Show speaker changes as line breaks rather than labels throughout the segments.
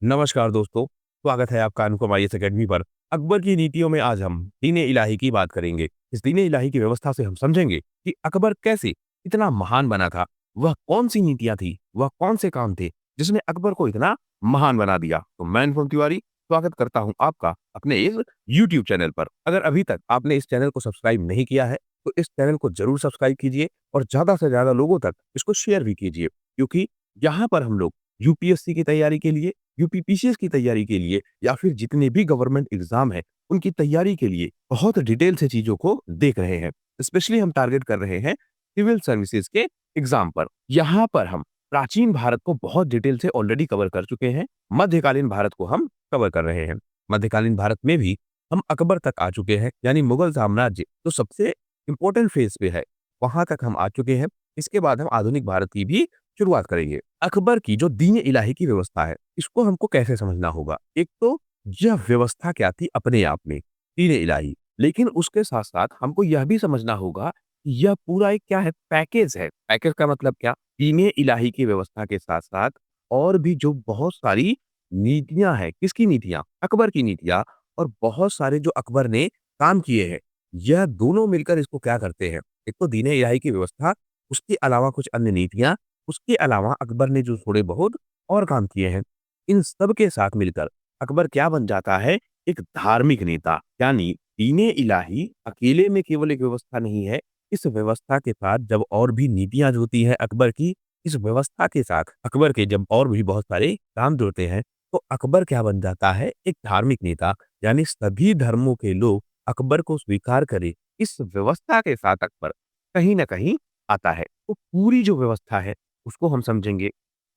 नमस्कार दोस्तों, स्वागत है आपका अनुपम आईएएस अकेडमी पर। अकबर की नीतियों में आज हम दीन-ए इलाही की बात करेंगे। इस दीन-ए इलाही की व्यवस्था से हम समझेंगे कि अकबर कैसे इतना महान बना था। वह कौन-सी नीतियाँ थी, वह कौन से काम थे, जिसने अकबर को इतना महान बना दिया। तो मैं अनुपम तिवारी स्वागत करता हूँ आपका अपने इस यूट्यूब चैनल पर। अगर अभी तक आपने इस चैनल को सब्सक्राइब नहीं किया है, तो इस चैनल को ज़रूर सब्सक्राइब कीजिए और ज़्यादा से ज़्यादा लोगों तक इसको शेयर भी कीजिए, क्योंकि यहाँ पर हम लोग यूपीएससी की तैयारी के लिए, यूपीपीसीएस की तैयारी के लिए या फिर जितने भी गवर्नमेंट एग्जाम हैं, उनकी तैयारी के लिए बहुत डिटेल से चीज़ों को देख रहे हैं। स्पेशली हम टारगेट कर रहे हैं सिविल सर्विसेज के एग्जाम पर। यहाँ पर हम प्राचीन भारत को बहुत डिटेल से ऑलरेडी कवर कर चुके हैं। मध्यकालीन भारत को हम कवर कर रहे हैं। मध्यकालीन भारत में भी हम अकबर तक आ चुके हैं, यानी मुगल साम्राज्य जो सबसे इंपॉर्टेंट फेज पे है, वहां तक हम आ चुके हैं। इसके बाद हम आधुनिक भारत की भी शुरुआत करेंगे। अकबर की जो दीन इलाही की व्यवस्था है, इसको हमको कैसे समझना होगा? एक तो यह व्यवस्था क्या थी अपने आप में, दीन इलाही। लेकिन उसके साथ-साथ हमको यह भी समझना होगा कि यह पूरा एक क्या है, पैकेज है। पैकेज का मतलब क्या? दीन इलाही की व्यवस्था के साथ-साथ और भी जो बहुत सारी नीतियाँ हैं, किसकी नीतियाँ? अकबर की नीतियाँ। और बहुत सारे जो अकबर ने काम किए हैं, यह दोनों मिलकर इसको क्या करते हैं? एक तो दीन इलाही की व्यवस्था, उसके अलावा कुछ अन्य नीतियाँ, उसके अलावा अकबर ने जो थोड़े बहुत और काम किए हैं, इन सब के साथ मिलकर अकबर क्या बन जाता है? एक धार्मिक नेता। यानी दीन-ए-इलाही अकेले में केवल एक व्यवस्था नहीं है, इस व्यवस्था के साथ जब और भी नीतियाँ जुड़ती हैं अकबर की, इस व्यवस्था के साथ अकबर के जब और भी बहुत सारे काम जुड़ते हैं, तो अकबर क्या बन जाता है? एक धार्मिक नेता। यानी सभी धर्मों के लोग अकबर को स्वीकार करें, इस व्यवस्था के साथ अकबर कहीं न कहीं आता है। तो पूरी जो व्यवस्था है उसको हम समझेंगे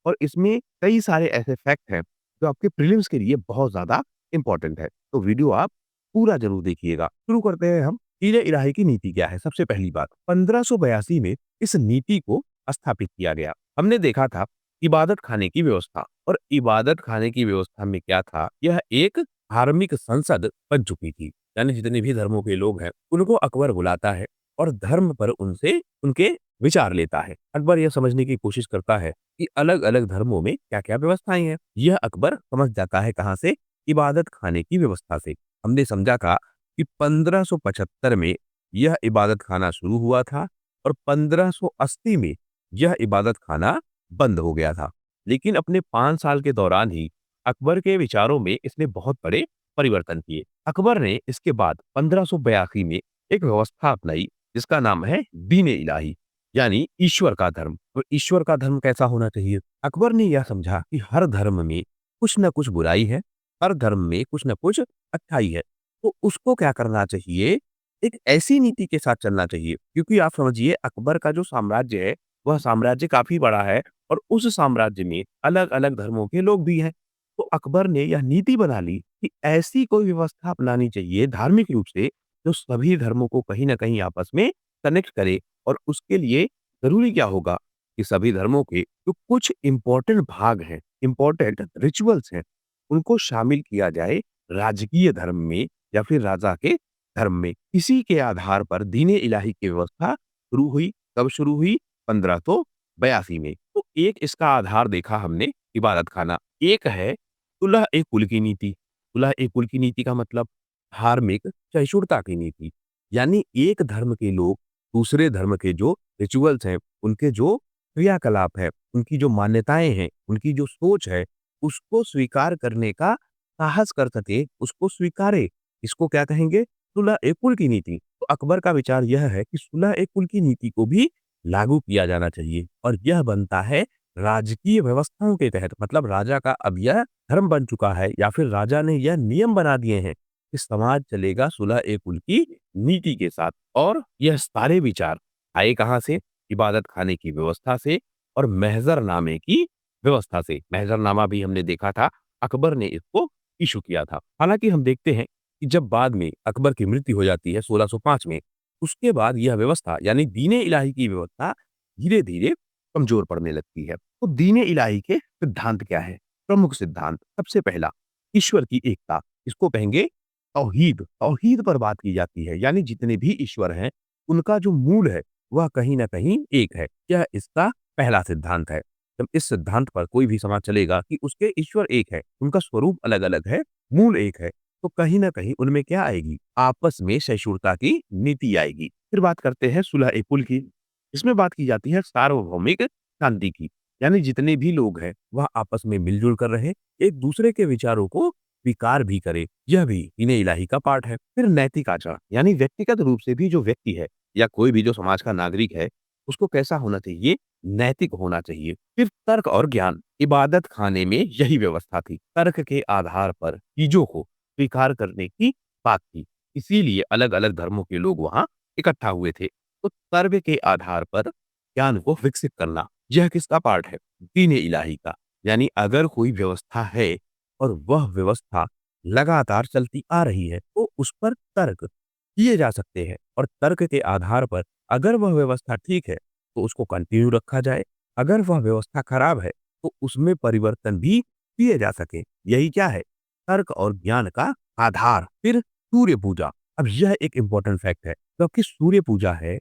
और इसमें कई सारे ऐसे फैक्ट हैं जो आपके प्रीलिम्स के लिए बहुत ज़्यादा इम्पोर्टेंट है। तो वीडियो आप पूरा ज़रूर देखिएगा। शुरू करते हैं हम। हीरे-इलाही की नीति क्या है? सबसे पहली बात, 1582 में इस नीति को स्थापित किया गया। हमने देखा था इबादत खाने की व्यवस्था, और इबादत खाने की व्यवस्था में क्या था? यह एक धार्मिक संसद बन चुकी थी। यानी जितने भी धर्मों के लोग हैं, उनको अकबर बुलाता है और धर्म पर उनसे उनके विचार लेता है। अकबर यह समझने की कोशिश करता है कि अलग-अलग धर्मों में क्या-क्या व्यवस्थाएँ हैं। यह अकबर समझ जाता है कहाँ से? इबादत खाने की व्यवस्था से। हमने समझा था कि 1575 में यह इबादत खाना शुरू हुआ था और 1580 में यह इबादत खाना बंद हो गया था। लेकिन अपने 5 साल के दौरान ही अकबर के विचारों में इसने बहुत बड़े परिवर्तन किए। अकबर ने इसके बाद 1582 में एक व्यवस्था अपनाई जिसका नाम है दीन-ए-इलाही, यानी ईश्वर का धर्म। और ईश्वर का धर्म कैसा होना चाहिए? अकबर ने यह समझा कि हर धर्म में कुछ न कुछ बुराई है, हर धर्म में कुछ न कुछ अच्छाई है। तो उसको क्या करना चाहिए? एक ऐसी नीति के साथ चलना चाहिए, क्योंकि आप समझिए अकबर का जो साम्राज्य है, वह साम्राज्य काफ़ी बड़ा है और उस साम्राज्य में अलग-अलग धर्मों के लोग भी हैं। तो अकबर ने यह नीति बना ली कि ऐसी कोई व्यवस्था अपनानी चाहिए धार्मिक रूप से, जो सभी धर्मों को कहीं न कहीं आपस में कनेक्ट करे। और उसके लिए ज़रूरी क्या होगा कि सभी धर्मों के जो कुछ इम्पोर्टेंट भाग हैं, इम्पोर्टेंट रिचुअल्स हैं, उनको शामिल किया जाए राजकीय धर्म में या फिर राजा के धर्म में। इसी के आधार पर दीन-ए-इलाही की व्यवस्था शुरू हुई। कब शुरू हुई? 1582 में। तो एक इसका आधार देखा हमने इबादत खाना। एक है सुलह-ए-कुल की नीति। सुलह-ए-कुल की नीति का मतलब धार्मिक सहिष्णुता की नीति। यानी एक धर्म के लोग दूसरे धर्म के जो रिचुअल्स हैं, उनके जो क्रियाकलाप है, उनकी जो मान्यताएँ हैं, उनकी जो सोच है, उसको स्वीकार करने का साहस कर सके, उसको स्वीकारे। इसको क्या कहेंगे? सुलह-ए-कुल की नीति। तो अकबर का विचार यह है कि सुलह-ए-कुल की नीति को भी लागू किया जाना चाहिए और यह बनता है राजकीय व्यवस्थाओं के तहत। मतलब राजा का अब यह धर्म बन चुका है या फिर राजा ने यह नियम बना दिए हैं कि समाज चलेगा सुलह-ए-कुल की नीति के साथ। और यह सारे विचार आए कहाँ से? इबादत खाने की व्यवस्था से और महज़रनामे की व्यवस्था से। महज़रनामा भी हमने देखा था, अकबर ने इसको इश्यू किया था। हालाँकि हम देखते हैं कि जब बाद में अकबर की मृत्यु हो जाती है 1605 में, उसके बाद यह व्यवस्था यानी दीन-ए-इलाही की व्यवस्था धीरे-धीरे कमज़ोर पड़ने लगती है। तो दीन-ए-इलाही के सिद्धांत क्या हैं? प्रमुख सिद्धांत, सबसे पहला ईश्वर की एकता, इसको कहेंगे तौहीद। तौहीद पर बात की जाती है, यानी जितने भी ईश्वर हैं, उनका जो मूल है, वह कहीं न कहीं एक है। यह इसका पहला सिद्धांत है। जब इस सिद्धांत पर कोई भी समाज चलेगा कि उसके ईश्वर एक है, उनका स्वरूप अलग-अलग है, मूल एक है, तो कहीं न कहीं उनमें क्या आएगी? आपस में सहिष्णुता की नीति आएगी। फिर बात करते हैं सुलह-ए-कुल की। इसमें बात की जाती है सार्वभौमिक शांति की, यानी जितने भी लोग हैं, वह आपस में मिल-जुल कर रहें, एक-दूसरे के विचारों को स्वीकार भी करें। यह भी दीन-ए-इलाही का पार्ट है। फिर नैतिक आचरण, यानी व्यक्तिगत रूप से भी जो व्यक्ति है या कोई भी जो समाज का नागरिक है, उसको कैसा होना चाहिए? नैतिक होना चाहिए। फिर तर्क और ज्ञान, इबादत खाने में यही व्यवस्था थी। तर्क के आधार पर चीज़ों को स्वीकार करने की बात थी। इसीलिए अलग-अलग धर्मों के लोग वहाँ इकट्ठा हुए थे। तो तर्क के आधार पर ज्ञान को विकसित करना, यह किसका पार्ट है? दीन-ए-इलाही का। यानी अगर कोई व्यवस्था है और वह व्यवस्था लगातार चलती आ रही है, तो उस पर तर्क किए जा सकते हैं और तर्क के आधार पर अगर वह व्यवस्था ठीक है, तो उसको कंटिन्यू रखा जाए। अगर वह व्यवस्था खराब है, तो उसमें परिवर्तन भी किए जा सके। यही क्या है? तर्क और ज्ञान का आधार। फिर सूर्य पूजा। अब यह एक इम्पोर्टेंट फैक्ट है, क्योंकि सूर्य पूजा है,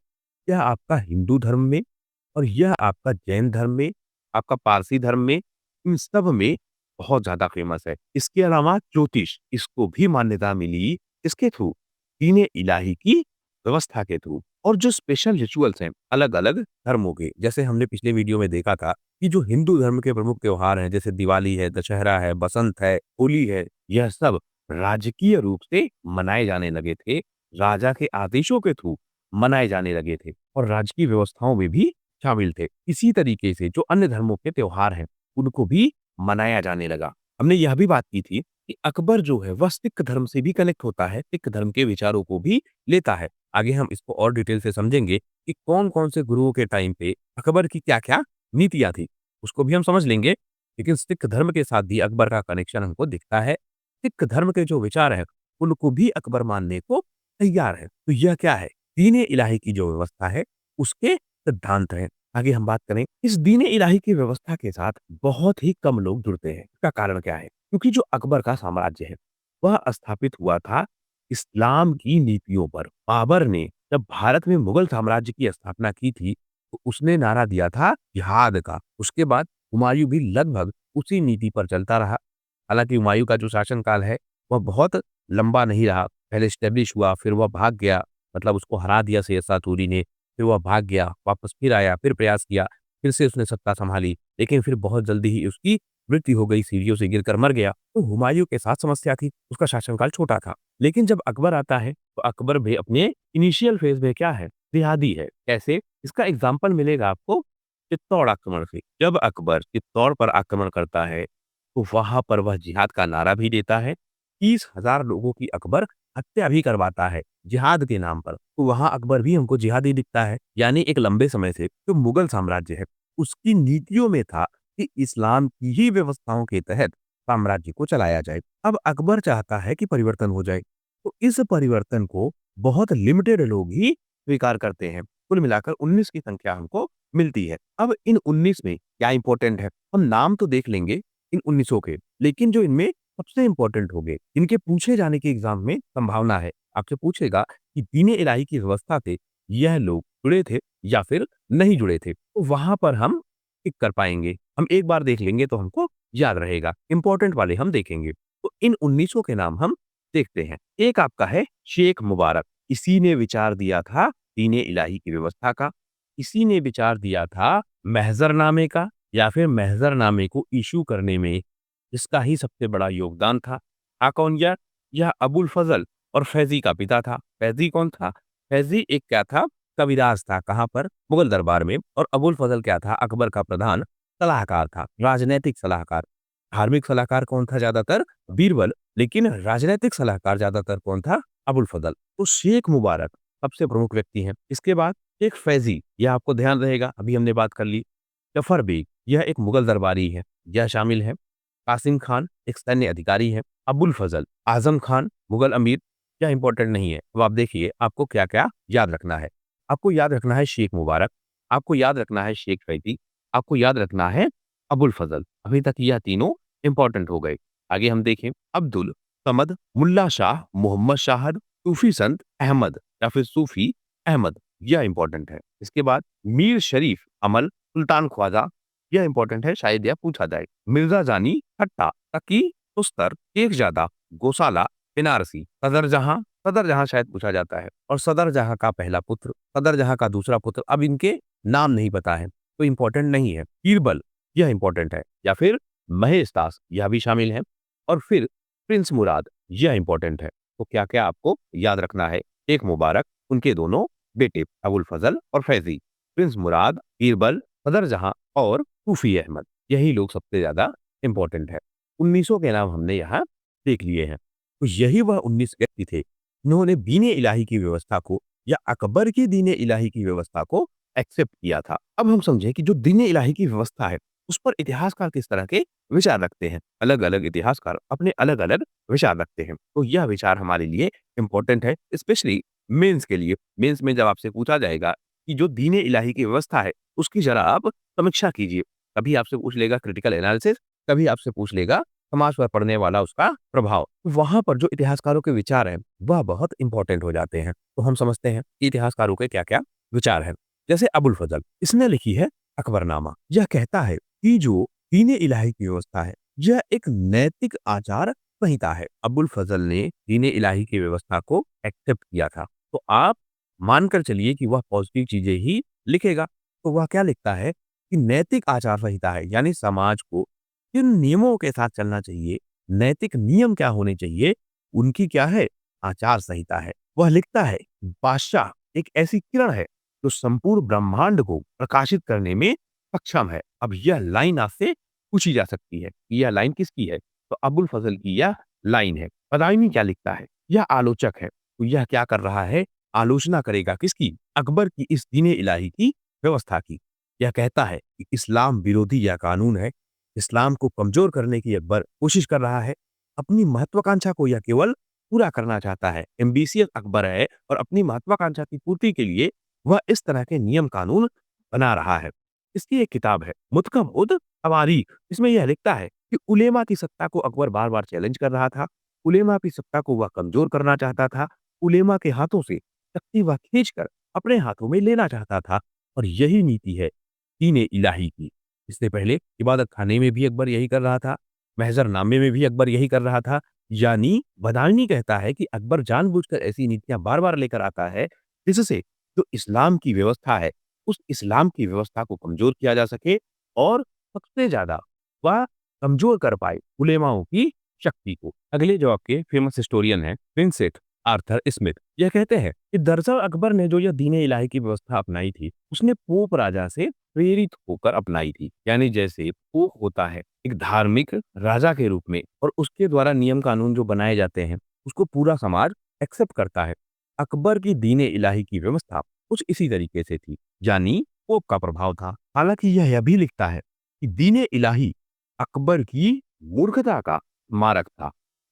यह आपका हिंदू धर्म में और यह आपका जैन धर्म में, आपका पारसी धर्म में, इन सब में बहुत ज़्यादा फेमस है। इसके अलावा ज्योतिष, इसको भी मान्यता मिली किसके थ्रू? दीन-ए-इलाही की व्यवस्था के थ्रू। और जो स्पेशल रिचुअल्स हैं अलग-अलग धर्मों के, जैसे हमने पिछले वीडियो में देखा था कि जो हिंदू धर्म के प्रमुख त्योहार हैं, जैसे दिवाली है, दशहरा है, बसंत है, होली है, यह सब राजकीय रूप से मनाए जाने लगे थे। राजा के आदेशों के थ्रू मनाए जाने लगे थे और राजकीय व्यवस्थाओं में भी शामिल थे। इसी तरीके से जो अन्य धर्मों के त्योहार हैं, उनको भी मनाया जाने लगा। हमने यह भी बात की थी कि अकबर जो है वह सिख धर्म से भी कनेक्ट होता है, सिख धर्म के विचारों को भी लेता है। आगे हम इसको और डिटेल से समझेंगे कि कौन-कौन से गुरुओं के टाइम पे अकबर की क्या-क्या नीतियाँ थी, उसको भी हम समझ लेंगे। लेकिन सिख धर्म के साथ भी अकबर का कनेक्शन हमको दिखता है। सिख धर्म के जो विचार हैं, उनको भी अकबर मानने को तैयार है। तो यह क्या है? दीन-ए-इलाही की जो व्यवस्था है, उसके सिद्धांत हैं। आगे हम बात करें, इस दीन-ए-इलाही की व्यवस्था के साथ बहुत ही कम लोग जुड़ते हैं। इसका कारण क्या है? क्योंकि जो अकबर का साम्राज्य है, वह स्थापित हुआ था इस्लाम की नीतियों पर। बाबर ने जब भारत में मुगल साम्राज्य की स्थापना की थी, तो उसने नारा दिया था जिहाद का। उसके बाद हुमायूँ भी लगभग उसी नीति पर चलता रहा। हालाँकि हुमायूँ का जो शासनकाल है, वह बहुत लंबा नहीं रहा। पहले एस्टेब्लिश हुआ, फिर वह भाग गया, मतलब उसको हरा दिया शेरशाह सूरी ने, फिर वह भाग गया, वापस फिर आया, फिर प्रयास किया, फिर से उसने सत्ता सँभाली, लेकिन फिर बहुत जल्दी ही उसकी मृत्यु हो गई, सीढ़ियों से गिरकर मर गया। तो हुमायूँ के साथ समस्या थी, उसका शासनकाल छोटा था। लेकिन जब अकबर आता है, तो अकबर भी अपने इनिशियल फेज़ में क्या है? जिहादी है। कैसे? इसका एग्ज़ाम्पल मिलेगा आपको चित्तौड़ आक्रमण से। जब अकबर चित्तौड़ पर आक्रमण करता है, तो वहाँ पर वह जिहाद का नारा भी देता है। 30,000 लोगों की अकबर हत्या भी करवाता है, जिहाद के नाम पर। तो वहाँ अकबर भी हमको जिहादी दिखता है। यानी एक लंबे समय से जो मुगल साम्राज्य है, उसकी नीतियों में था कि इस्लाम की ही व्यवस्थाओं के तहत साम्राज्य को चलाया जाए। अब अकबर चाहता है कि परिवर्तन हो जाए, तो इस परिवर्तन को बहुत लिमिटेड लोग ही स्वीकार करते हैं। कुल मिलाकर 19 की संख्या हमको मिलती है। अब इन 19 में क्या इम्पोर्टेंट है? हम नाम तो देख लेंगे इन 19 के, लेकिन जो इनमें सबसे इम्पोर्टेंट होंगे, इनके पूछे जाने की एग्ज़ाम में संभावना है। आपसे पूछेगा कि दीन-ए-इलाही की व्यवस्था से यह लोग जुड़े थे या फिर नहीं जुड़े थे? तो वहाँ पर हम टिक कर पाएँगे। हम एक बार देख लेंगे तो हमको याद रहेगा। इम्पोर्टेंट वाले हम देखेंगे। तो इन 19 के नाम हम देखते हैं। एक आपका है शेख मुबारक। इसी ने विचार दिया था दीन-ए-इलाही की व्यवस्था का। इसी ने विचार दिया था महज़रनामे का, या फिर महज़रनामे को इश्यू करने में इसका ही सबसे बड़ा योगदान था। था कौन यह? यह अबुल फ़ज़ल और फ़ैज़ी का पिता था। फ़ैज़ी कौन था? फ़ैज़ी एक क्या था? कविराज था। कहाँ पर? मुगल दरबार में। और अबुल फ़ज़ल क्या था? अकबर का प्रधान सलाहकार था, राजनैतिक सलाहकार। धार्मिक सलाहकार कौन था ज़्यादातर? बीरबल। लेकिन राजनैतिक सलाहकार ज़्यादातर कौन था? अबुल फ़ज़ल। तो शेख मुबारक सबसे प्रमुख व्यक्ति हैं। इसके बाद शेख फ़ैज़ी, यह आपको ध्यान रहेगा, अभी हमने बात कर ली। जफ़र बेग, यह एक मुगल दरबारी है, यह शामिल है। कासिम खान, एक सैन्य अधिकारी है। अबुल फ़ज़ल, आज़म खान, मुगल अमीर, यह इम्पोर्टेंट नहीं है। अब आप देखिए, आपको क्या-क्या याद रखना है। आपको याद रखना है शेख मुबारक, आपको याद रखना है शेख फ़ैज़ी, आपको याद रखना है अबुल फ़ज़ल। अभी तक यह तीनों इम्पोर्टेंट हो गए। आगे हम देखें, अब्दुल समद, मुल्ला शाह, मोहम्मद शाहद, सूफ़ी संत अहमद या फिर सूफ़ी अहमद, यह इम्पोर्टेंट है। इसके बाद मीर शरीफ अमल, सुल्तान ख्वाजा, यह इंपॉर्टेंट है, शायद यह पूछा जाए। मिर्जा जानी, हट्टा, तकी, उस्तर, शेखजादा, गोसाला, बेनारसी, सदर जहां शायद पूछा जाता है, और सदर जहां का पहला पुत्र, सदर जहां का दूसरा पुत्र, अब इनके नाम नहीं पता है तो इंपॉर्टेंट नहीं है। बीरबल, यह इंपॉर्टेंट है, या फिर महेशदास, यह भी शामिल है, और फिर प्रिंस मुराद, यह इंपॉर्टेंट है। तो क्या क्या आपको याद रखना है? शेख मुबारक, उनके दोनों बेटे अबुल फजल और फैजी, प्रिंस मुराद, बीरबल, सदर जहां और सूफी अहमद, यही लोग सबसे ज्यादा इंपॉर्टेंट है। 1900 के नाम हमने यहाँ देख लिए हैं। तो यही वह 19 व्यक्ति थे जिन्होंने दीन इलाही की व्यवस्था को, या अकबर की दीन इलाही की व्यवस्था को एक्सेप्ट किया था। अब हम समझें कि जो दीन इलाही की व्यवस्था है उस पर इतिहासकार किस तरह के विचार रखते हैं। अलग अलग इतिहासकार अपने अलग अलग विचार रखते हैं, तो यह विचार हमारे लिए इंपॉर्टेंट है, स्पेशली मेंस के लिए। मेंस में जब आपसे पूछा जाएगा कि जो दीन इलाही की व्यवस्था है उसकी जरा आप समीक्षा कीजिए, कभी आपसे पूछ लेगा क्रिटिकल एनालिसिस, कभी आपसे पूछ लेगा समाज पर पड़ने वाला उसका प्रभाव। वहां पर जो इतिहासकारों के विचार हैं वह बहुत इंपॉर्टेंट हो जाते हैं। तो हम समझते हैं कि इतिहासकारों के क्या क्या विचार हैं। जैसे अबुल फजल, इसने लिखी है अकबरनामा। यह कहता है कि जो दीन इलाही की व्यवस्था है यह एक नैतिक आचार संहिता है। अबुल फजल ने दीन इलाही की व्यवस्था को एक्सेप्ट किया था, तो आप मानकर चलिए कि वह पॉजिटिव चीजें ही लिखेगा। तो वह क्या लिखता है कि नैतिक आचार संहिता है, यानी समाज को किन नियमों के साथ चलना चाहिए, नैतिक नियम क्या होने चाहिए, उनकी क्या है, आचार संहिता है। वह लिखता है बादशाह एक ऐसी किरण है जो संपूर्ण ब्रह्मांड को प्रकाशित करने में सक्षम है। अब यह लाइन आपसे पूछी जा सकती है कि यह लाइन किसकी है, तो अबुल फजल की यह लाइन है। बदायूनी क्या लिखता है, यह आलोचक है, तो यह क्या कर रहा है, आलोचना करेगा किसकी, अकबर की इस दीन इलाही की व्यवस्था की। यह कहता है कि इस्लाम विरोधी यह कानून है, इस्लाम को कमजोर करने की अकबर कोशिश कर रहा है, अपनी महत्वाकांक्षा को यह केवल पूरा करना चाहता है। एम्बिशियस अकबर है और अपनी महत्वाकांक्षा की पूर्ति के लिए वह इस तरह के नियम कानून बना रहा है। इसकी एक किताब है मुतकम उद तवारीख, इसमें यह लिखता है कि उलेमा की सत्ता को अकबर बार बार चैलेंज कर रहा था, उलेमा की सत्ता को वह कमजोर करना चाहता था, उलेमा के हाथों से तख्ती वह खींचकर अपने हाथों में लेना चाहता था, और यही नीति है दीन इलाही की। इससे पहले इबादत खाने में भी अकबर यही कर रहा था, महजरनामे में भी अकबर यही कर रहा था। यानी बदायूनी कहता है कि अकबर जानबूझकर ऐसी नीतियां बार बार लेकर आता है जिससे जो इस्लाम की व्यवस्था है उस इस्लाम की व्यवस्था को कमजोर किया जा सके, और सबसे ज्यादा वह कमजोर कर पाए उलेमाओं की शक्ति को। अगले जो आपके फेमस हिस्टोरियन है विंसेंट आर्थर स्मिथ, यह कहते हैं कि दरअसल अकबर ने जो यह दीन इलाही की व्यवस्था अपनाई थी उसने पोप राजा से प्रेरित होकर अपनाई थी। यानी जैसे पोप होता है एक धार्मिक राजा के रूप में, और उसके द्वारा नियम कानून जो बनाए जाते हैं उसको पूरा समाज एक्सेप्ट करता है। अकबर की दीन इलाही की व्यवस्था कुछ इसी तरीके से थी, यानी पोप का प्रभाव था। हालांकि यह भी लिखता है कि दीन इलाही अकबर की मूर्खता का मारक था,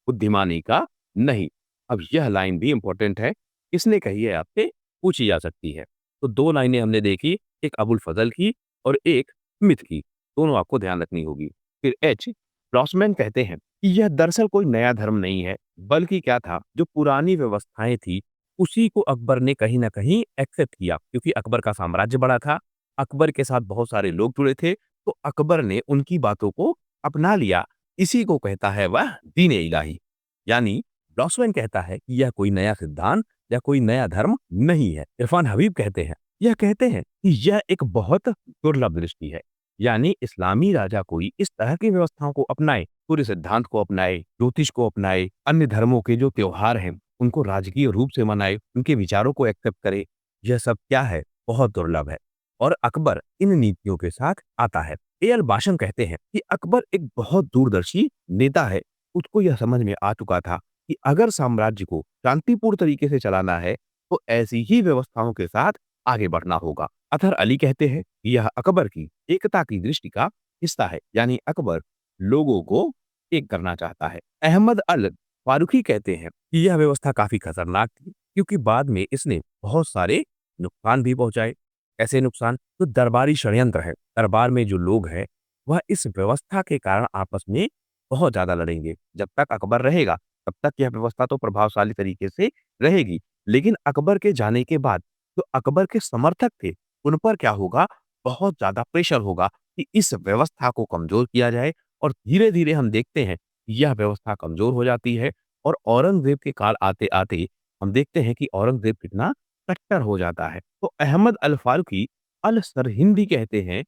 बुद्धिमानी का नहीं। अब यह लाइन भी इंपॉर्टेंट है, किसने कही है आपसे पूछी जा सकती है। तो दो लाइनें हमने देखी, एक अबुल फजल की और एक स्मिथ की, दोनों आपको ध्यान रखनी होगी। फिर एच ब्लॉसमैन कहते हैं कि यह दरअसल कोई नया धर्म नहीं है, बल्कि क्या था, जो पुरानी व्यवस्थाएं थी उसी को अकबर ने कहीं ना कहीं एक्सेप्ट किया, क्योंकि अकबर का साम्राज्य बड़ा था, अकबर के साथ बहुत सारे लोग जुड़े थे, तो अकबर ने उनकी बातों को अपना लिया। इसी को कहता है वह दीन इलाही। यानी ब्लॉसमैन कहता है कि यह कोई नया सिद्धांत या कोई नया धर्म नहीं है। इरफान हबीब कहते हैं, यह कहते हैं कि यह एक बहुत दुर्लभ दृष्टि है, यानी इस्लामी राजा कोई इस तरह की व्यवस्थाओं को अपनाए, पूरे सिद्धांत को अपनाए, ज्योतिष को अपनाए, अन्य धर्मों के जो त्योहार हैं उनको राजकीय रूप से मनाए, उनके विचारों को एक्सेप्ट करे, यह सब क्या है, बहुत दुर्लभ है। और अकबर इन नीतियों के साथ आता है। एल बाशम कहते हैं कि अकबर एक बहुत दूरदर्शी नेता है, उसको यह समझ में आ चुका था कि अगर साम्राज्य को शांतिपूर्ण तरीके से चलाना है तो ऐसी ही व्यवस्थाओं के साथ आगे बढ़ना होगा। अतहर अली कहते हैं कि यह अकबर की एकता की दृष्टि का हिस्सा है, यानी अकबर लोगों को एक करना चाहता है। अहमद अल फारूकी कहते हैं कि यह व्यवस्था काफी खतरनाक थी, क्योंकि बाद में इसने बहुत सारे नुकसान भी पहुंचाए। ऐसे नुकसान तो दरबारी षड्यंत्र है, दरबार में जो लोग हैं वह इस व्यवस्था के कारण आपस में बहुत ज्यादा लड़ेंगे। जब तक अकबर रहेगा तब तक यह व्यवस्था तो प्रभावशाली तरीके से रहेगी, लेकिन अकबर के जाने के बाद जो अकबर के समर्थक थे उन पर क्या होगा, बहुत ज्यादा प्रेशर होगा कि इस व्यवस्था को कमज़ोर किया जाए और धीरे-धीरे हम देखते हैं, यह व्यवस्था कमज़ोर हो जाती है और औरंगज़ेब के काल आते-आते हम देखते हैं कि औरंगज़ेब कितना कट्टर हो जाता है। तो अहमद अल फारूकी अल सरहिंदी कहते हैं,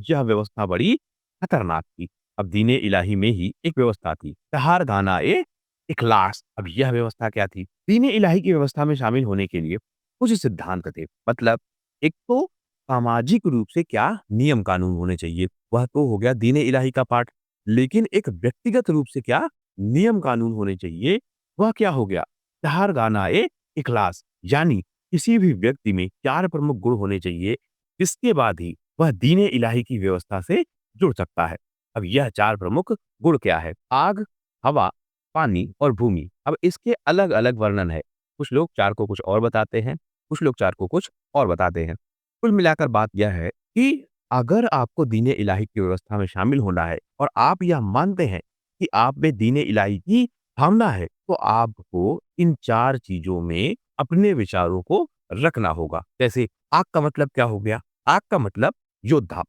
यह व्यवस्था बड़ी खतरनाक थी। अब दीन-ए इलाही में ही एक व्यवस्था थी, तहारगाना-ए इखलास। अब यह व्यवस्था क्या थी? दीन-ए इलाही की व्यवस्था में शामिल होने के लिए कुछ सिद्धांत थे। मतलब एक तो सामाजिक रूप से क्या नियम कानून होने चाहिए, वह तो हो गया दीन-ए इलाही का पार्ट। लेकिन एक व्यक्तिगत रूप से क्या नियम कानून होने चाहिए, वह क्या हो गया? तहारगाना-ए इखलास, यानी किसी भी व्यक्ति में 4 प्रमुख गुण होने चाहिए, जिसके बाद ही वह दीन-ए इलाही की व्यवस्था से जुड़ सकता है। अब यह 4 प्रमुख गुण क्या है? आग, हवा, पानी और भूमि। अब इसके अलग-अलग वर्णन है। कुछ लोग 4 को कुछ और बताते हैं, कुछ लोग 4 को कुछ और बताते हैं। कुल मिलाकर बात यह है कि अगर आपको दीन-ए इलाही की व्यवस्था में शामिल होना है और आप यह मानते हैं कि आप में दीन-ए इलाही की भावना है, तो आपको इन 4 चीज़ों में अपने विचारों को रखना होगा। जैसे आग का मतलब क्या हो गया? आग का मतलब योद्धा।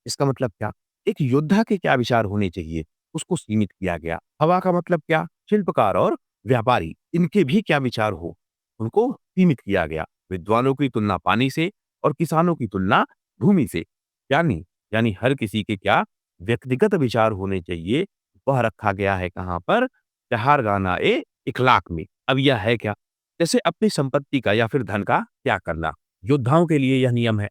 इसका मतलब क्या? एक योद्धा के क्या विचार होने चाहिए, उसको सीमित किया गया। हवा का मतलब क्या? शिल्पकार और व्यापारी, इनके भी क्या विचार हो, उनको सीमित किया गया। विद्वानों की तुलना पानी से और किसानों की तुलना भूमि से। यानी यानी हर किसी के क्या व्यक्तिगत विचार होने चाहिए, वह रखा गया है कहाँ पर? तहारगाना-ए-इखलाक में। अब यह है क्या? जैसे अपनी संपत्ति का या फिर धन का त्याग करना। योद्धाओं के लिए यह नियम है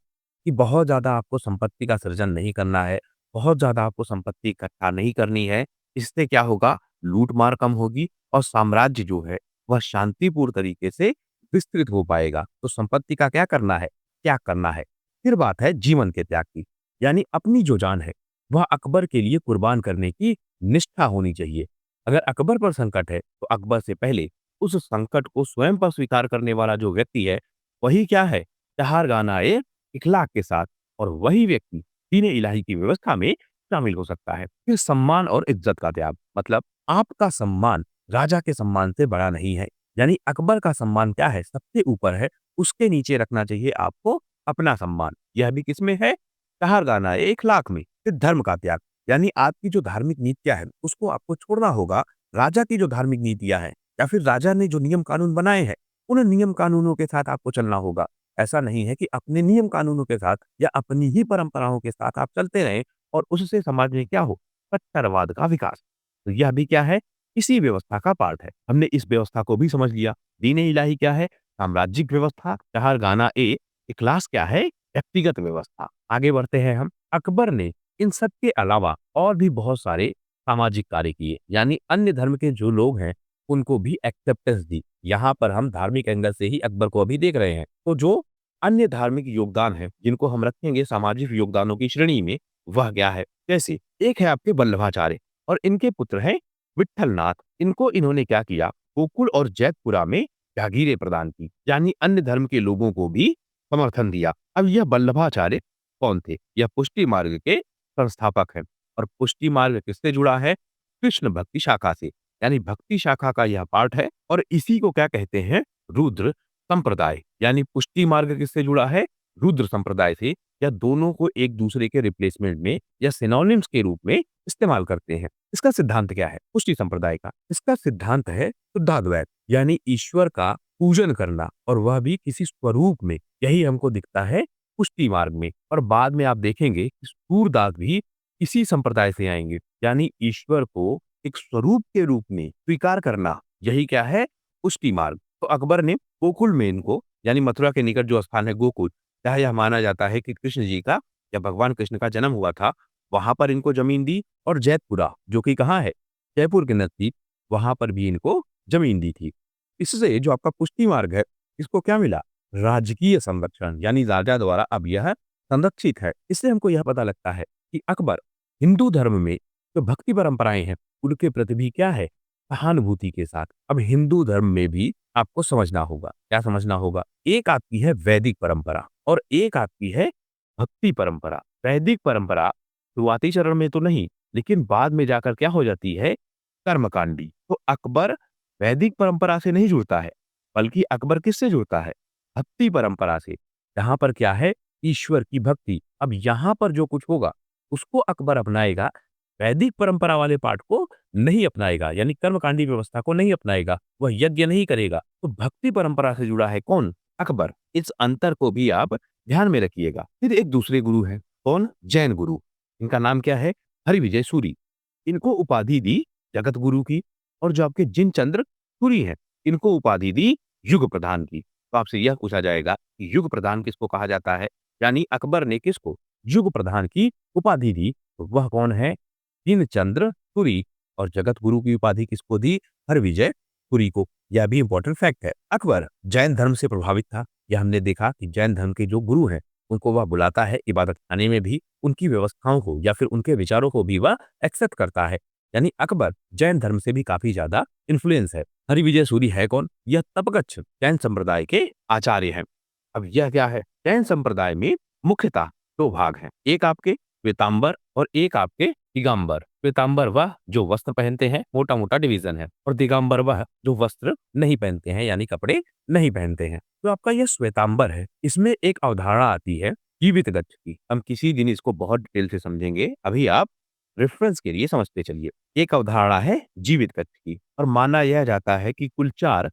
कि बहुत ज़्यादा आपको संपत्ति का सृजन नहीं करना है, बहुत ज़्यादा आपको संपत्ति इकट्ठा नहीं करनी है। इससे क्या होगा? लूट-मार कम होगी और साम्राज्य जो है, वह शांतिपूर्ण तरीके से विस्तृत हो पाएगा। तो संपत्ति का क्या करना है? त्याग करना है। फिर बात है जीवन के त्याग की, यानी अपनी जो जान है, वह अकबर के लिए कुर्बान करने की निष्ठा होनी चाहिए। अगर अकबर पर संकट है, तो अकबर से पहले उस संकट को स्वयं पर स्वीकार करने वाला जो व्यक्ति है, वही क्या है? तहारगाना-ए-इखलाक के साथ और वही व्यक्ति दीन-ए-इलाही की व्यवस्था में शामिल हो सकता है। फिर सम्मान और इज्जत का त्याग, मतलब आपका सम्मान राजा के सम्मान से बड़ा नहीं है। यानी अकबर का सम्मान क्या है? सबसे ऊपर है, उसके नीचे रखना चाहिए आपको अपना सम्मान। यह भी किसमें है? तहारगाना-ए-इखलाक में। फिर धर्म का त्याग, यानी आपकी जो धार्मिक नीतियाँ हैं, उसको आपको छोड़ना होगा। राजा की जो धार्मिक नीतियाँ हैं या फिर राजा ने जो नियम कानून बनाए हैं, उन नियम कानूनों के साथ आपको चलना होगा। ऐसा नहीं है कि अपने नियम कानूनों के साथ या अपनी ही परंपराओं के साथ आप चलते रहें और उससे समाज में क्या हो? कट्टरवाद का विकास। तो यह भी क्या है? इसी व्यवस्था का पार्ट है। हमने इस व्यवस्था को भी समझ लिया। दीन-ए-इलाही क्या है? साम्राज्यिक व्यवस्था। तहारगाना-ए-इखलास क्या है? व्यक्तिगत व्यवस्था। आगे बढ़ते हैं हम। अकबर ने इन सब के अलावा और भी बहुत सारे सामाजिक कार्य किए, यानी अन्य धर्म के जो लोग हैं, उनको भी एक्सेप्टेंस दी। यहाँ पर हम धार्मिक एंगल से ही अकबर को अभी देख रहे हैं। तो जो अन्य धार्मिक योगदान है, जिनको हम रखेंगे सामाजिक योगदानों की श्रेणी में, वह क्या है? जैसे एक है आपके वल्लभाचार्य और इनके पुत्र हैं विट्ठलनाथ। इनको इन्होंने क्या किया? गोकुल और जैतपुरा में जागीरें प्रदान की, यानी अन्य धर्म के लोगों को भी समर्थन दिया। अब यह वल्लभाचार्य कौन थे? यह पुष्टि मार्ग के संस्थापक हैं और पुष्टि मार्ग किससे जुड़ा है? कृष्ण भक्ति शाखा से, यानी भक्ति शाखा का यह पार्ट है और इसी को क्या कहते हैं? रुद्र संप्रदाय। यानी पुष्टि मार्ग किससे जुड़ा है? रुद्र संप्रदाय से। या दोनों को एक दूसरे के रिप्लेसमेंट में या सिनोनिम्स के रूप में इस्तेमाल करते हैं। इसका सिद्धांत क्या है पुष्टि संप्रदाय का? इसका सिद्धांत है शुद्धाद्वैत, यानी ईश्वर का पूजन करना और वह भी किसी स्वरूप में। यही हमको दिखता है पुष्टि मार्ग में। और बाद में आप देखेंगे कि सूरदास भी इसी संप्रदाय से आएंगे, यानी ईश्वर को एक स्वरूप के रूप में स्वीकार करना। यही क्या है? पुष्टि मार्ग। तो अकबर ने गोकुल में इनको, यानी मथुरा के निकट जो स्थान है गोकुल, जहाँ यह माना जाता है कि कृष्ण जी का या भगवान कृष्ण का जन्म हुआ था, वहां पर इनको जमीन दी। और जैतपुरा जो कि कहाँ है? जयपुर के नजदीक, वहां पर भी इनको जमीन दी थी। इससे जो आपका पुष्टि मार्ग है, इसको क्या मिला? राजकीय संरक्षण, यानी राजा द्वारा अब यह संरक्षित है। इससे हमको यह पता लगता है कि अकबर हिंदू धर्म में जो भक्ति परंपराएं हैं, उनके प्रति भी क्या है? सहानुभूति के साथ। अब हिंदू धर्म में भी आपको समझना होगा। क्या समझना होगा? एक आपकी है वैदिक परंपरा और एक आपकी है भक्ति परंपरा। वैदिक परंपरा शुरुआती चरण में तो नहीं, लेकिन बाद में जाकर क्या हो जाती है? कर्मकांडी। तो अकबर वैदिक परंपरा से नहीं जुड़ता है, बल्कि अकबर किससे जुड़ता है? भक्ति परंपरा से। यहाँ पर क्या है? ईश्वर की भक्ति। अब यहाँ पर जो कुछ होगा, उसको अकबर अपनाएगा, वैदिक परंपरा वाले पाठ को नहीं अपनाएगा, यानी कर्मकांडी व्यवस्था को नहीं अपनाएगा, वह यज्ञ नहीं करेगा। तो भक्ति परंपरा से जुड़ा है कौन? अकबर। इस अंतर को भी आप ध्यान में रखिएगा। फिर एक दूसरे गुरु हैं, कौन? जैन गुरु। इनका नाम क्या है? हरिविजय सूरी। इनको उपाधि दी जगत गुरु की, और जो आपके जिनचंद्र सूरी हैं, इनको उपाधि दी युग प्रधान की। तो आपसे यह पूछा जाएगा कि युग प्रधान किसको कहा जाता है? यानी अकबर ने किसको युग प्रधान की उपाधि दी? तो वह कौन है? जिनचंद्र सूरी। और जगत गुरु की उपाधि किसको दी? हरविजय सूरी को। यह भी इंपॉर्टेंट फैक्ट है। अकबर जैन धर्म से प्रभावित था। यह हमने देखा कि जैन धर्म के जो गुरु हैं, उनको वह बुलाता है इबादत खाने में भी, उनकी व्यवस्थाओं को या फिर उनके विचारों को भी वह एक्सेप्ट करता है। यानी अकबर जैन धर्म से भी काफी ज्यादा इन्फ्लुएंस है। हरिविजय सूरी है कौन? यह तपगच्छ जैन संप्रदाय के आचार्य हैं। अब यह क्या है? जैन संप्रदाय में मुख्यतः दो भाग हैं, एक आपके श्वेतांबर और एक आपके दिगंबर। श्वेतांबर वह जो वस्त्र पहनते हैं, मोटा मोटा डिवीजन है, और दिगंबर वह जो वस्त्र नहीं पहनते हैं, यानी कपड़े नहीं पहनते हैं। तो आपका यह श्वेतांबर है, इसमें एक अवधारणा आती है जीवित गच्छ की। हम किसी दिन इसको बहुत डिटेल से समझेंगे, अभी आप रेफरेंस के लिए समझते चलिए। एक अवधारणा है जीवित गच्छ की, और माना यह जाता है कि कुल 4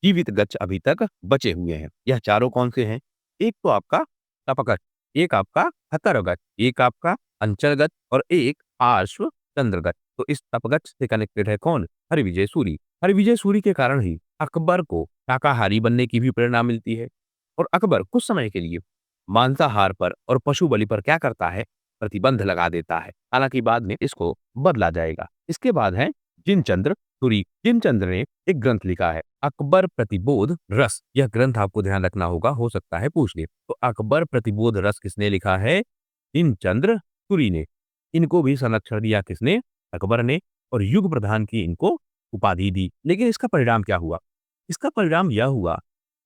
जीवित गच्छ अभी तक बचे हुए हैं। यह चारों कौन से हैं? एक तो आपका तपगच्छ, एक आपका हतरगच्छ, एक आपका अंचलगच्छ और एक आश्व चंद्रगच्छ। तो इस तपगच्छ से कनेक्टेड है कौन? हरिविजय सूरी। हरिविजय सूरी के कारण ही अकबर को शाकाहारी बनने की भी प्रेरणा मिलती है, और अकबर कुछ समय के लिए मांसाहार पर और पशु बलि पर क्या करता है? प्रतिबंध लगा देता है। हालांकि बाद में इसको बदला जाएगा। इसके बाद है जिनचंद्र सूरी। जिनचंद्र ने एक ग्रंथ लिखा है अकबर प्रतिबोध रस। यह ग्रंथ आपको ध्यान रखना होगा, हो सकता है पूछ ले। तो अकबर प्रतिबोध रस किसने लिखा है? जिनचंद्र सूरी ने। इनको भी संरक्षण दिया किसने? अकबर ने। और युग प्रधान की इनको उपाधि दी। लेकिन इसका परिणाम क्या हुआ? इसका परिणाम यह हुआ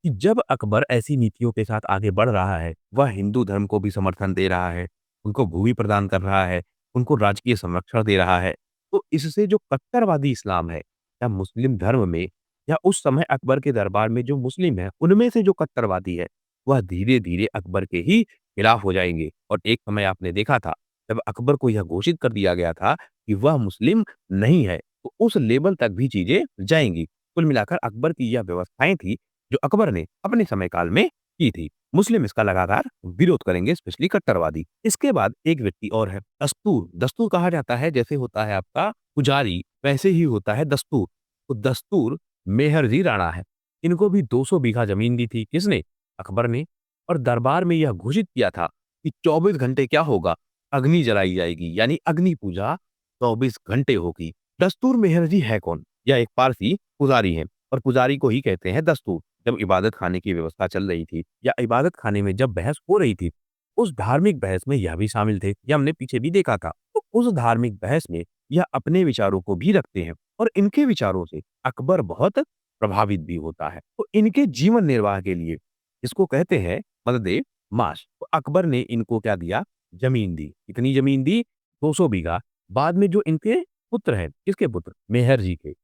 कि जब अकबर ऐसी नीतियों के साथ आगे बढ़ रहा है, वह हिंदू धर्म को भी समर्थन दे रहा है, उनको भूमि प्रदान कर रहा है, उनको राजकीय संरक्षण दे रहा है, तो इससे जो कट्टरवादी इस्लाम है या मुस्लिम धर्म में, या उस समय अकबर के दरबार में जो मुस्लिम है, उनमें से जो कट्टरवादी है, वह धीरे धीरे अकबर के ही खिलाफ हो जाएंगे। और एक समय आपने देखा था, जब अकबर को यह घोषित कर दिया गया था कि वह मुस्लिम नहीं है, तो उस लेवल तक भी चीजें जाएंगी। कुल मिलाकर अकबर की यह व्यवस्थाएं थी जो अकबर ने अपने समय काल में की थी। मुस्लिम इसका लगातार विरोध करेंगे, स्पेशली कट्टरवादी। इसके बाद एक व्यक्ति और है, दस्तूर। दस्तूर कहा जाता है, जैसे होता है आपका पुजारी, वैसे ही होता है दस्तूर। तो दस्तूर मेहरजी राणा है। इनको भी 200 बीघा जमीन दी थी। किसने? अकबर ने। और दरबार में यह घोषित किया था कि 24 घंटे क्या होगा? अग्नि जलाई जाएगी, यानी अग्नि पूजा 24 घंटे होगी। दस्तूर मेहरजी है कौन? यह एक पारसी पुजारी है, और पुजारी को ही कहते हैं दस्तूर। जब इबादत खाने की व्यवस्था चल रही थी, या इबादत खाने में जब बहस हो रही थी, उस धार्मिक बहस में यह भी शामिल थे। यह हमने पीछे भी देखा था। तो उस धार्मिक बहस में यह अपने विचारों को भी रखते हैं, और इनके विचारों से अकबर बहुत प्रभावित भी होता है। तो इनके जीवन निर्वाह के लिए इसको कहते हैं मददे माश। तो अकबर ने इनको क्या दिया? जमीन दी। कितनी जमीन दी? 200 बीघा। बाद में जो इनके पुत्र हैं, किसके पुत्र? मेहर जी के,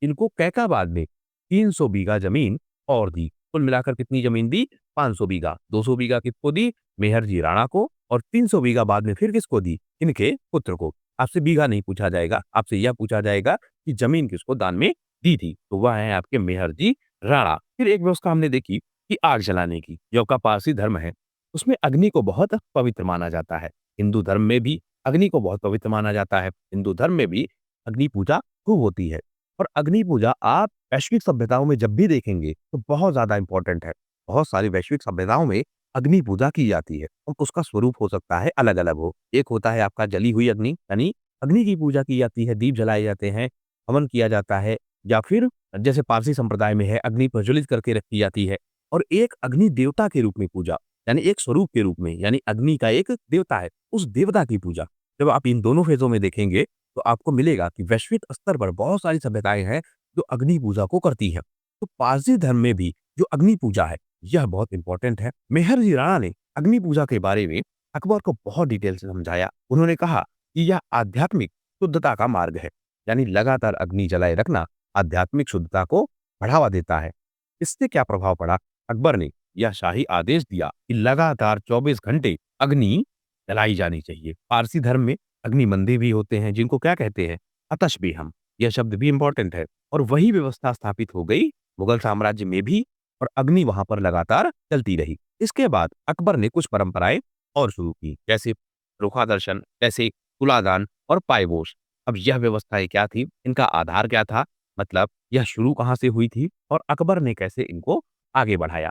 इनको कैकाबाद में 300 बीघा जमीन और दी। कुल मिलाकर कितनी जमीन दी? 500 बीघा। 200 बीघा किसको दी? मेहर जी राणा को। और 300 बीघा बाद में फिर किसको दी? इनके पुत्र को। आपसे बीघा नहीं पूछा जाएगा, आपसे यह पूछा जाएगा कि जमीन किसको दान में दी थी। तो वह है आपके मेहर जी राणा। फिर एक व्यवस्था हमने देखी कि आग जलाने की, जो का पारसी धर्म है, उसमें अग्नि को बहुत पवित्र माना जाता है। हिंदू धर्म में भी अग्नि को बहुत पवित्र माना जाता है। हिंदू धर्म में भी अग्नि पूजा खूब होती है। और अग्नि पूजा आप वैश्विक सभ्यताओं में जब भी देखेंगे तो बहुत ज्यादा इंपॉर्टेंट है। बहुत सारी वैश्विक सभ्यताओं में अग्नि पूजा की जाती है, और उसका स्वरूप हो सकता है अलग अलग हो। एक होता है आपका जली हुई अग्नि, यानी अग्नि की पूजा की जाती है, दीप जलाए जाते हैं, हवन किया जाता है, या फिर जैसे पारसी संप्रदाय में है, अग्नि प्रज्वलित करके रखी जाती है। और एक अग्नि देवता के रूप में पूजा, यानी एक स्वरूप के रूप में, यानी अग्नि का एक देवता है, उस देवता की पूजा। जब आप इन दोनों फेजों में देखेंगे तो आपको मिलेगा कि वैश्विक स्तर पर बहुत सारी सभ्यताएं हैं जो अग्नि पूजा को करती हैं। तो पारसी धर्म में भी जो अग्नि पूजा है, यह बहुत इंपॉर्टेंट है। मेहर जी राणा ने अग्नि पूजा के बारे में अकबर को बहुत डिटेल से समझाया। उन्होंने कहा कि यह आध्यात्मिक शुद्धता का मार्ग है, यानी लगातार अग्नि जलाए रखना आध्यात्मिक शुद्धता को बढ़ावा देता है। इससे क्या प्रभाव पड़ा? अकबर ने यह शाही आदेश दिया कि लगातार 24 घंटे अग्नि जलाई जानी चाहिए। पारसी धर्म में अग्नि मंदिर भी होते हैं जिनको क्या कहते हैं? अतशबीहम। यह शब्द भी इम्पोर्टेंट है और वही व्यवस्था स्थापित हो गई मुगल साम्राज्य में भी और अग्नि वहाँ पर लगातार चलती रही। इसके बाद अकबर ने कुछ परंपराएँ और शुरू की, जैसे रुखा दर्शन, जैसे तुलादान और पायबोस। अब यह व्यवस्थाएँ क्या थी? इनका आधार क्या था? मतलब यह शुरू कहाँ से हुई थी और अकबर ने कैसे इनको आगे बढ़ाया?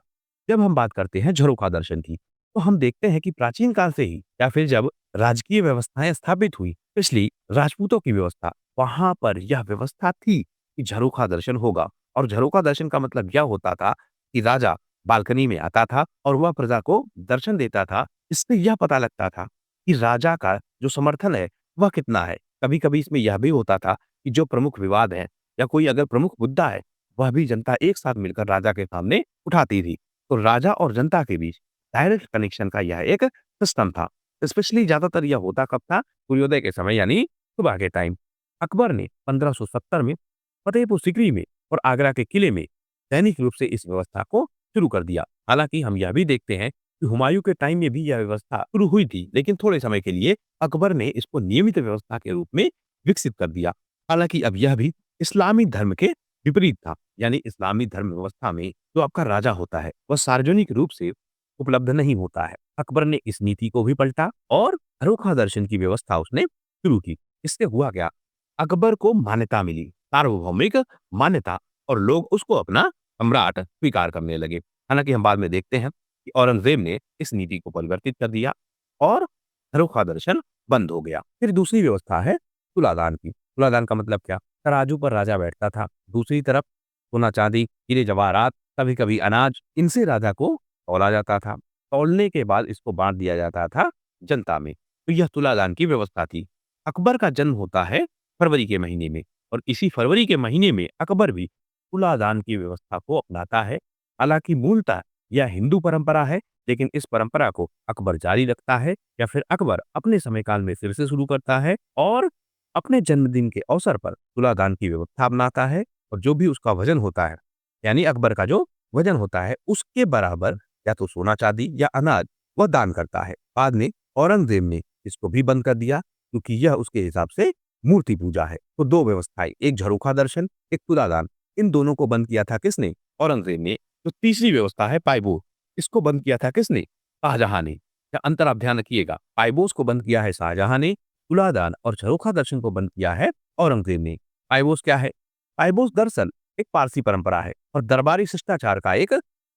जब हम बात करते हैं झरोखा दर्शन की, तो हम देखते हैं कि प्राचीन काल से ही या फिर जब राजकीय व्यवस्थाएँ स्थापित हुई, स्पेशली राजपूतों की व्यवस्था, वहाँ पर यह व्यवस्था थी कि झरोखा दर्शन होगा और झरोखा दर्शन का मतलब यह होता था कि राजा बालकनी में आता था और वह प्रजा को दर्शन देता था। इससे यह पता लगता था कि राजा का जो समर्थन है, वह कितना है। कभी-कभी इसमें यह भी होता था कि जो प्रमुख विवाद है या कोई अगर प्रमुख मुद्दा है, वह भी जनता एक साथ मिलकर राजा के सामने उठाती थी। तो राजा और जनता के बीच डायरेक्ट कनेक्शन का यह एक सिस्टम था। स्पेशली ज़्यादातर यह होता कब था? सूर्योदय के समय यानी सुबह के टाइम। अकबर ने 1570 में फतेहपुर सीकरी में और आगरा के किले में दैनिक रूप से इस व्यवस्था को शुरू कर दिया। हालाँकि हम यह भी देखते हैं कि हुमायूँ के टाइम में भी यह व्यवस्था शुरू हुई थी, लेकिन थोड़े समय के लिए अकबर ने इसको नियमित व्यवस्था के रूप में विकसित कर दिया। हालाँकि अब यह भी इस्लामी धर्म के विपरीत था, यानी इस्लामी धर्म व्यवस्था में जो आपका राजा होता है, वह सार्वजनिक रूप से उपलब्ध नहीं होता है। अकबर ने इस नीति को भी पलटा और झरोखा दर्शन की व्यवस्था उसने शुरू की। इससे हुआ क्या? अकबर को मान्यता मिली, सार्वभौमिक मान्यता, और लोग उसको अपना सम्राट स्वीकार करने लगे। हालाँकि हम बाद में देखते हैं कि औरंगज़ेब ने इस नीति को परिवर्तित कर दिया और झरोखा दर्शन बंद हो गया। फिर दूसरी व्यवस्था है तुलादान की। तुलादान का मतलब क्या? तराजू पर राजा बैठता था, दूसरी तरफ सोना-चांदी, हीरे-जवाहरात, कभी-कभी अनाज, इनसे राजा को तौला जाता था। तौलने के बाद इसको बाँट दिया जाता था जनता में। तो यह तुलादान की व्यवस्था थी। अकबर का जन्म होता है फरवरी के महीने में और इसी फरवरी के महीने में अकबर भी तुलादान की व्यवस्था को अपनाता है। हालाँकि मूलतः यह हिंदू परंपरा है, लेकिन इस परंपरा को अकबर जारी रखता है या फिर अकबर अपने समय काल में फिर से शुरू करता है और अपने जन्मदिन के अवसर पर तुलादान की व्यवस्था अपनाता है और जो भी उसका वज़न होता है, यानी अकबर का जो वज़न होता है, उसके बराबर या तो सोना-चांदी या अनाज वह दान करता है। बाद में औरंगज़ेब ने इसको भी बंद कर दिया क्योंकि यह उसके हिसाब से मूर्ति पूजा है। तो 2 व्यवस्थाएँ, एक झरोखा दर्शन, एक तुलादान, इन दोनों को बंद किया था किसने? औरंगज़ेब ने। जो तीसरी व्यवस्था है पायबोस, इसको बंद किया था किसने? शाहजहाँ ने। या अंतर आप ध्यान रखिएगा, पायबोस को बंद किया है शाहजहाँ ने, तुलादान और झरोखा दर्शन को बंद किया है औरंगज़ेब ने। पायबोस क्या है? पायबोस दरअसल एक पारसी परंपरा है और दरबारी शिष्टाचार का एक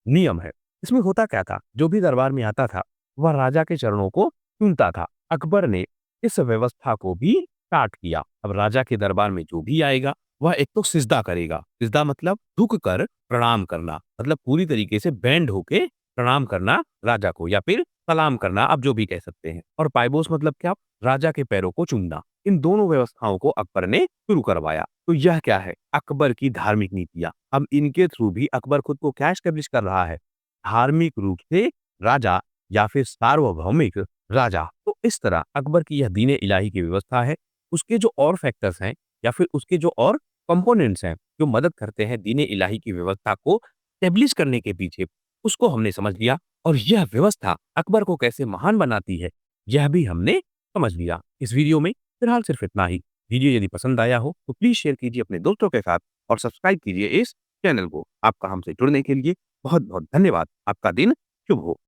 नियम है। इसमें होता क्या था? जो भी दरबार में आता था, वह राजा के चरणों को चूमता था। अकबर ने इस व्यवस्था को भी स्टार्ट किया। अब राजा के दरबार में जो भी आएगा, वह एक तो सिजदा करेगा। सिजदा मतलब झुक कर प्रणाम करना, मतलब पूरी तरीके से बेंड होके प्रणाम करना राजा को या फिर सलाम करना, आप जो भी कह सकते हैं। और पायबोस मतलब क्या? राजा के पैरों को चूमना। इन दोनों व्यवस्थाओं को अकबर ने शुरू करवाया। तो यह क्या है? अकबर की धार्मिक नीतियाँ। अब इनके थ्रू भी अकबर खुद को क्या एस्टेब्लिश कर रहा है? धार्मिक रूप से राजा या फिर सार्वभौमिक राजा। तो इस तरह अकबर की यह दीन-ए इलाही की व्यवस्था है। उसके जो और फैक्टर्स हैं या फिर उसके जो और कंपोनेंट्स हैं, जो मदद करते हैं दीन-ए इलाही की व्यवस्था को एस्टेब्लिश करने के पीछे, उसको हमने समझ लिया और यह व्यवस्था अकबर को कैसे महान बनाती है, यह भी हमने समझ लिया। इस वीडियो में फिलहाल सिर्फ इतना ही। वीडियो यदि पसंद आया हो तो प्लीज़ शेयर कीजिए अपने दोस्तों के साथ और सब्सक्राइब कीजिए इस चैनल को। आपका हमसे जुड़ने के लिए बहुत-बहुत धन्यवाद। आपका दिन शुभ हो।